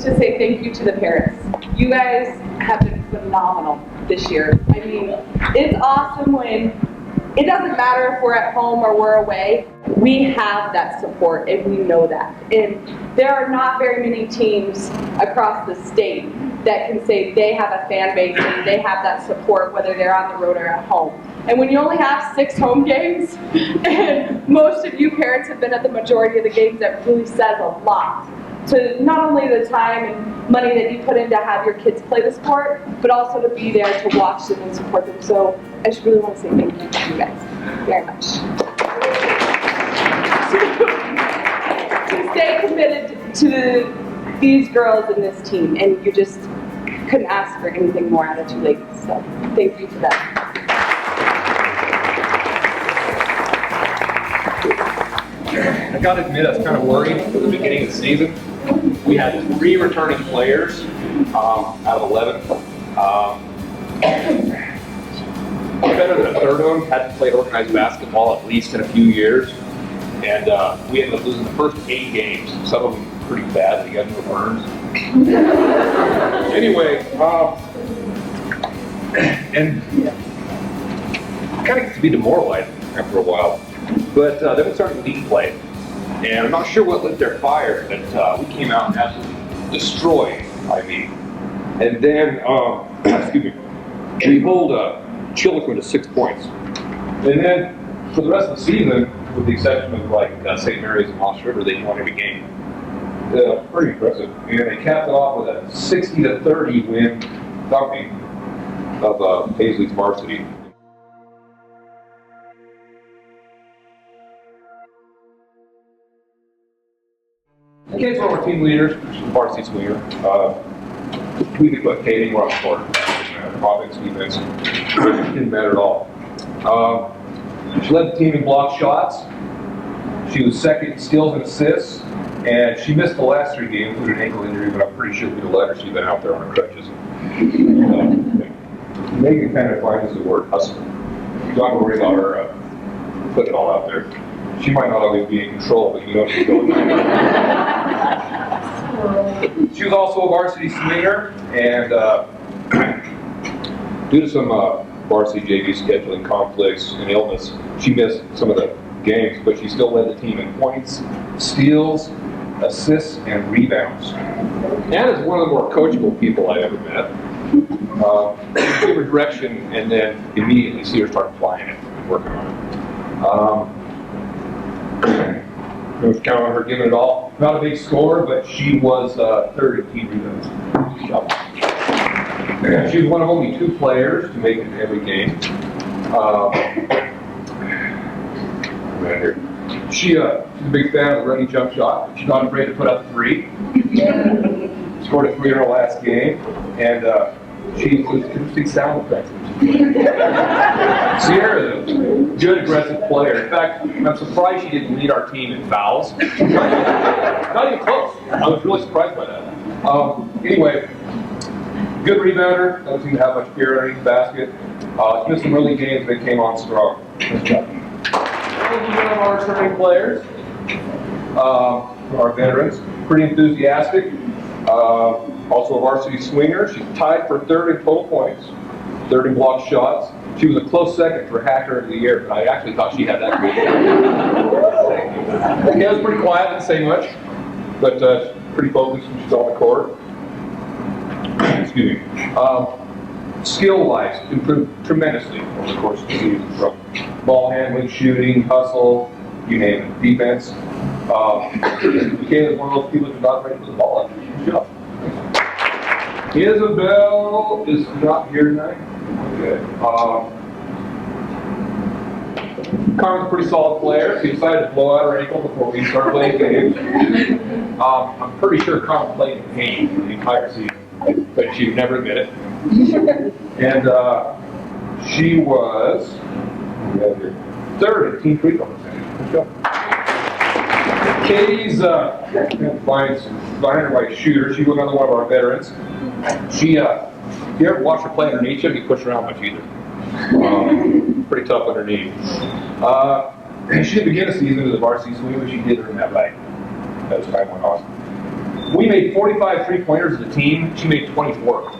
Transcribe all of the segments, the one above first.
to say thank you to the parents. You guys have been phenomenal this year. I mean, it's awesome when it doesn't matter if we're at home or we're away. We have that support, and we know that. And there are not very many teams across the state that can say they have a fan base and they have that support, whether they're on the road or at home. And when you only have 6 home games, and most of you parents have been at the majority of the games, that really says a lot to not only the time and money that you put in to have your kids play the sport, but also to be there to watch them and support them. So I just really want to say thank you to you guys very much. To stay committed to these girls and this team, and you just couldn't ask for anything more out of 2 ladies. So thank you for that. I gotta admit, I was kind of worried at the beginning of the season. We had 3 returning players out of 11. Better than a third of them hadn't played organized basketball at least in a few years. And we ended up losing the first 8 games. Some of them pretty bad. We got no burns. Anyway, and kind of gets to be demoralizing after a while. But then we started league play. And I'm not sure what lit their fire, but we came out and absolutely destroyed IB. And then, excuse me, we hold Chillicothe to 6 points. And then for the rest of the season, with the exception of like St. Mary's and Lost River, they won every game. Pretty impressive. And they capped it off with a 60-30 win thumping of Paisley's Varsity. Kids were our team leaders, varsity swinger. We could put Katie more on the court. Offense, defense, didn't matter at all. She led the team in block shots. She was second in steals and assists, and she missed the last 3 games with an ankle injury, but I'm pretty sure if we'd have let her, she'd been out there on her crutches. Megan kind of defines the word hustle. You don't have to worry about her putting it all out there. She might not always be in control, but you know she's going on. She was also a varsity swinger, and due to some varsity JV scheduling conflicts and illness, she missed some of the games, but she still led the team in points, steals, assists, and rebounds. Anna's one of the more coachable people I've ever met. Give her direction, and then immediately see her start flying it and working on it. I was counting on her giving it all. Not a big score, but she was third in team rebounds. She was one of only 2 players to make it in every game. She's a big fan of the running jump shot. She's not afraid to put up 3. Scored a 3 in her last game, and she was interesting sound effects. Sierra's a good aggressive player. In fact, I'm surprised she didn't lead our team in fouls. Not even close. I was really surprised by that. Anyway, good rebounder. Doesn't seem to have much fear underneath the basket. Missed some early games, but came on strong. Nice job. One of our returning players, our veterans, pretty enthusiastic. Also a varsity swinger. She's tied for 3rd in total points, 3rd in block shots. She was a close second for Hacker of the Year, but I actually thought she had that good. Yeah, it was pretty quiet, didn't say much, but pretty focused when she's on the court. Excuse me. Skill-wise, improved tremendously over the course of the season, from ball handling, shooting, hustle, you name it, defense. Michaela's one of those people who's not ready to put the ball up. Good job. Isabel is not here tonight. Okay. Carmen's a pretty solid player. She decided to blow out her ankle before we start playing games. I'm pretty sure Carmen played in pain for the entire season, but she would never admit it. And she was 3rd in team free throw percentage. Good job. Katie's behind her by shooter. She's another one of our veterans. She, if you ever watch her play underneath you, you push her around much either. Pretty tough underneath. She didn't begin the season as a varsity swimmer, but she did earn that right as time went on. We made 45 3-pointers as a team. She made 24.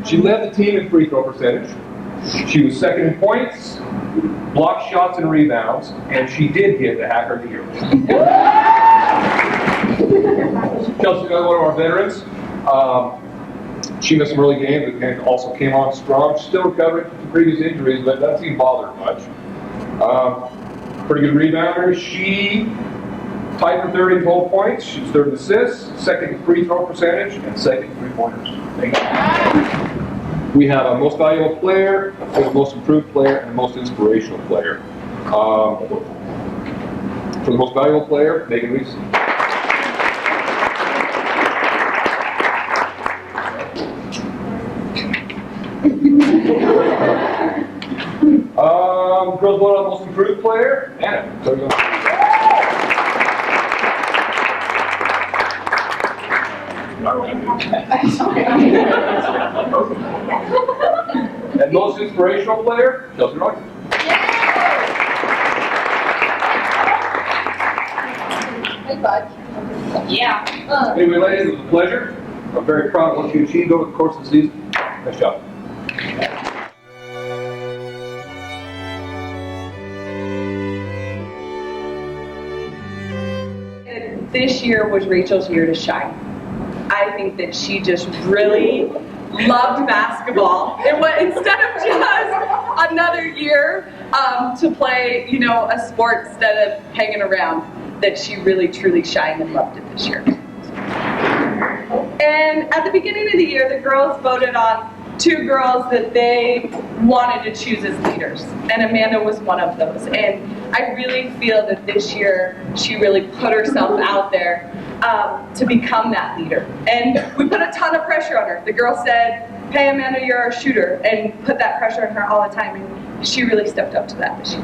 She led the team in free throw percentage. She was second in points, blocked shots and rebounds, and she did get the Hacker of the Year. Chelsea's another one of our veterans. She missed some early games and also came on strong. She's still recovering from previous injuries, but doesn't seem bothered much. Pretty good rebounder. She tied for third in 12 points. She was third in assists, second in free throw percentage, and second in 3-pointers. Thank you. We have a most valuable player, a most improved player, and a most inspirational player. For the most valuable player, Megan Reese. Girls vote on most improved player, Anna. So you and most inspirational player, Chelsea Rogers. Hey, bud. Yeah. Anyway, ladies, it was a pleasure. I'm very proud of what you achieved over the course of the season. Nice job. This year was Rachel's year to shine. I think that she just really loved basketball. It was, instead of just another year to play, you know, a sport instead of hanging around, that she really truly shined and loved it this year. And at the beginning of the year, the girls voted on 2 girls that they wanted to choose as leaders, and Amanda was one of those. And I really feel that this year she really put herself out there to become that leader. And we put a ton of pressure on her. The girl said, "Hey Amanda, you're our shooter," and put that pressure on her all the time, and she really stepped up to that this year.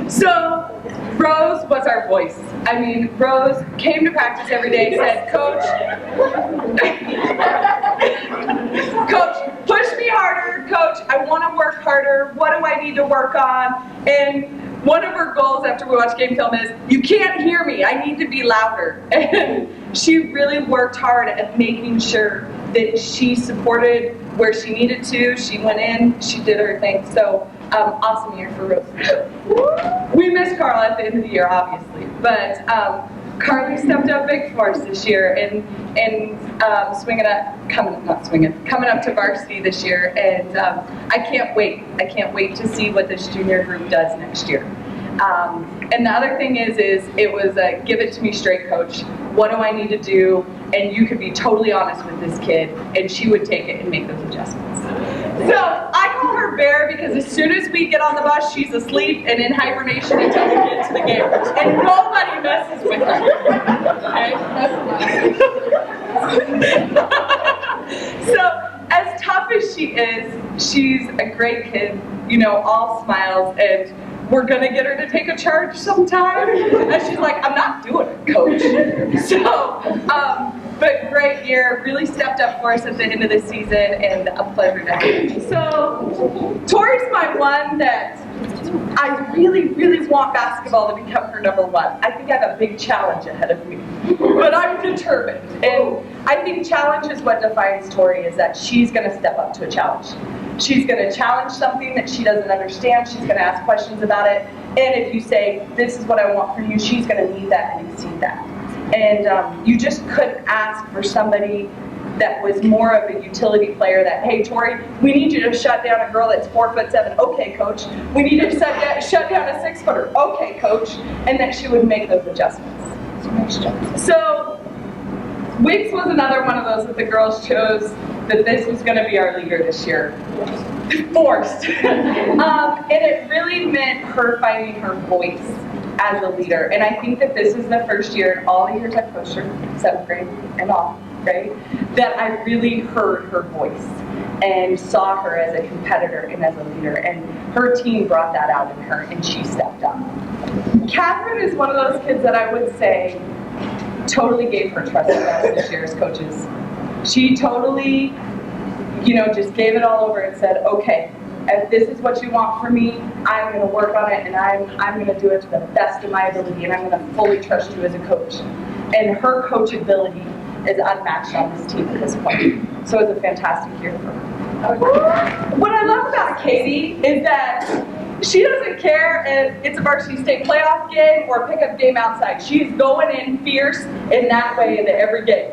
So Rose was our voice. I mean, Rose came to practice every day, said, "Coach, Coach, push me harder. Coach, I want to work harder. What do I need to work on?" And one of her goals after we watch game film is, "You can't hear me. I need to be louder." And she really worked hard at making sure that she supported where she needed to. She went in, she did her thing. So awesome year for Rose. We missed Carla at the end of the year, obviously, but Carly stepped up big for us this year and coming up to varsity this year, and I can't wait. I can't wait to see what this junior group does next year. And the other thing is it was a give it to me straight, coach. What do I need to do? And you could be totally honest with this kid, and she would take it and make those adjustments. So I call her Bear because as soon as we get on the bus, she's asleep and in hibernation until we get to the game, and nobody messes with her. So as tough as she is, she's a great kid, you know, all smiles, and we're gonna get her to take a charge sometime. And she's like, "I'm not doing it, coach." So, but great year, really stepped up for us at the end of the season, and a pleasure to have her. So, Tori's my one that I really, really want basketball to become her number 1. I think I have a big challenge ahead of me, but I'm determined. And I think challenge is what defines Tori, is that she's gonna step up to a challenge. She's gonna challenge something that she doesn't understand. She's gonna ask questions about it. And if you say, "This is what I want for you," she's gonna need that and exceed that. And you just couldn't ask for somebody that was more of a utility player that, "Hey, Tori, we need you to shut down a girl that's 4'7". "Okay, coach." "We need you to shut down a 6-footer." "Okay, coach." And that she would make those adjustments. So Wicks was another one of those that the girls chose, that this was going to be our leader this year. Forced. And it really meant her finding her voice as a leader. And I think that this is the first year, all the years I've coached her, 7th grade and on, right, that I really heard her voice and saw her as a competitor and as a leader. And her team brought that out in her, and she stepped up. Catherine is one of those kids that I would say totally gave her trust in us this year as coaches. She totally, you know, just gave it all over and said, "Okay, if this is what you want from me, I'm going to work on it, and I'm going to do it to the best of my ability, and I'm going to fully trust you as a coach. And her coachability is unmatched on this team at this point. So it's a fantastic year for her. What I love about Katie is that she doesn't care if it's a varsity state playoff game or a pickup game outside. She's going in fierce in that way into every game.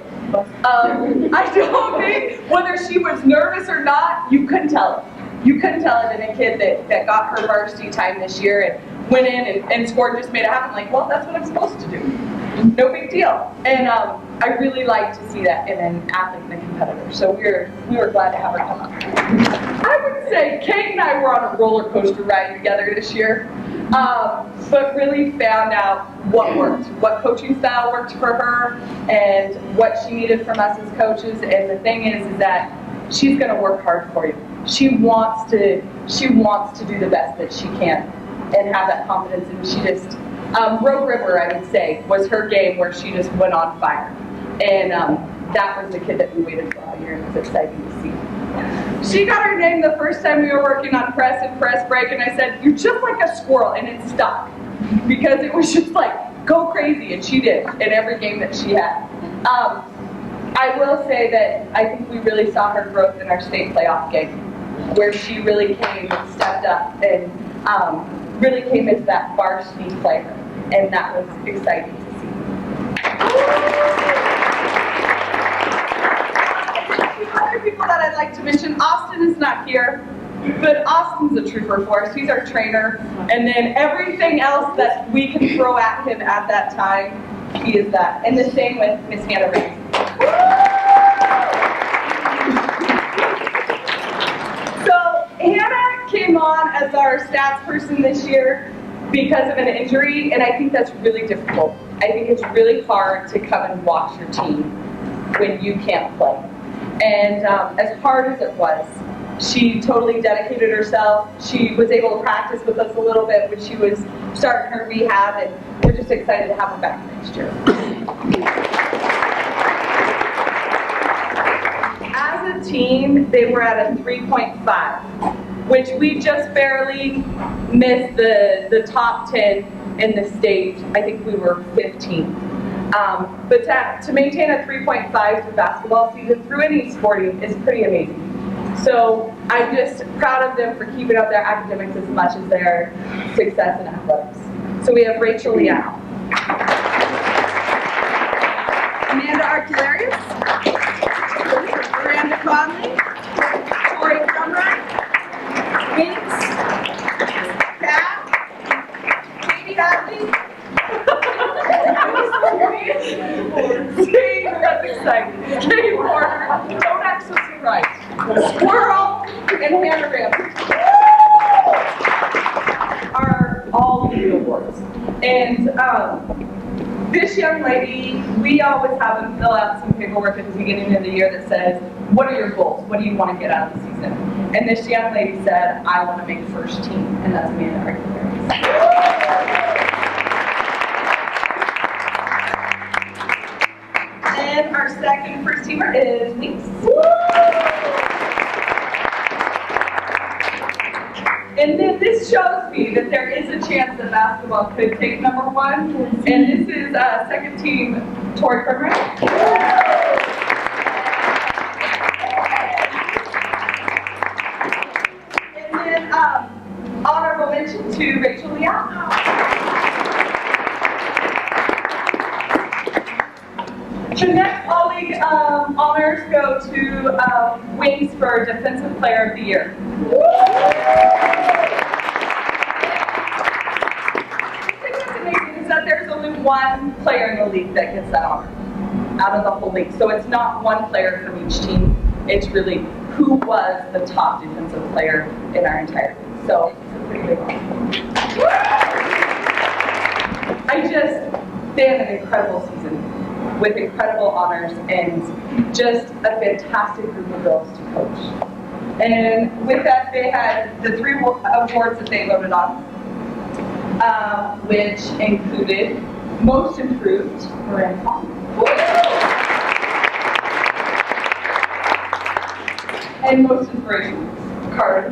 I don't think whether she was nervous or not, you couldn't tell it. You couldn't tell it in a kid that got her varsity time this year and went in and scored, just made it happen. Like, well, that's what I'm supposed to do. No big deal. And I really like to see that in an athlete and a competitor. So we were glad to have her come up. I would say Kate and I were on a roller coaster ride together this year, but really found out what worked, what coaching style worked for her, and what she needed from us as coaches. And the thing is that she's going to work hard for you. She wants to do the best that she can and have that confidence. And she just, Rogue River, I would say, was her game where she just went on fire. And that was the kid that we waited for all year, and it was exciting to see. She got her name the first time we were working on press and press break, and I said, "You're just like a squirrel," and it stuck. Because it was just like, go crazy, and she did in every game that she had. I will say that I think we really saw her growth in our state playoff game, where she really came and stepped up and really came into that varsity player, and that was exciting to see. Other people that I'd like to mention, Austin is not here, but Austin's a trooper for us. He's our trainer, and then everything else that we can throw at him at that time, he is that. And the same with Miss Hannah Ramsey. So Hannah came on as our stats person this year because of an injury, and I think that's really difficult. I think it's really hard to come and watch your team when you can't play. And as hard as it was, she totally dedicated herself. She was able to practice with us a little bit when she was starting her rehab, and we're just excited to have her back next year. As a team, they were at a 3.5, which we just barely missed the top 10 in the state. I think we were 15th. But to maintain a 3.5 through basketball season, through any sporting, is pretty amazing. So I'm just proud of them for keeping up their academics as much as their success in athletics. So we have Rachel Liao, Amanda Arcularius, Miranda Conley, Tori Drumright, Winks, Kat, Katie Hadley. See, that's exciting. Katie Porter, don't act so surprised. Squirrel and Hannah Ramsey are all lead awards. And this young lady, we always have them fill out some paperwork at the beginning of the year that says, what are your goals? What do you want to get out of the season? And this young lady said, I want to make first team, and that's Amanda Arcularius. And our second first teamer is Winks. And then this shows me that there is a chance that basketball could take number one. And this is second team Tori Drumright. And then honorable mention to Rachel Liao. The next All-League honors go to Wings for Defensive Player of the Year. The thing that's amazing is that there's only one player in the league that gets that honor out of the whole league. So it's not one player from each team. It's really who was the top defensive player in our entire league. So it's a pretty big honor. They had an incredible season with incredible honors and just a fantastic group of girls to coach. And with that, they had the 3 awards that they voted on, which included Most Improved, Miranda Conley, and Most Inspirational, Carter.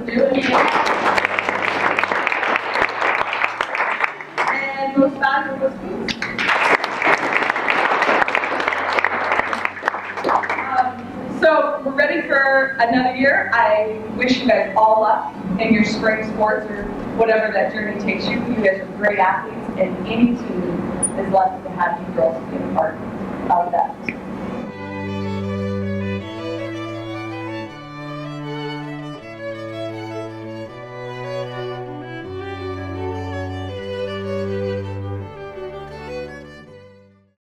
another year. I wish you guys all luck in your spring sports or whatever that journey takes you. You guys are great athletes, and any team is lucky to have you girls be a part of that.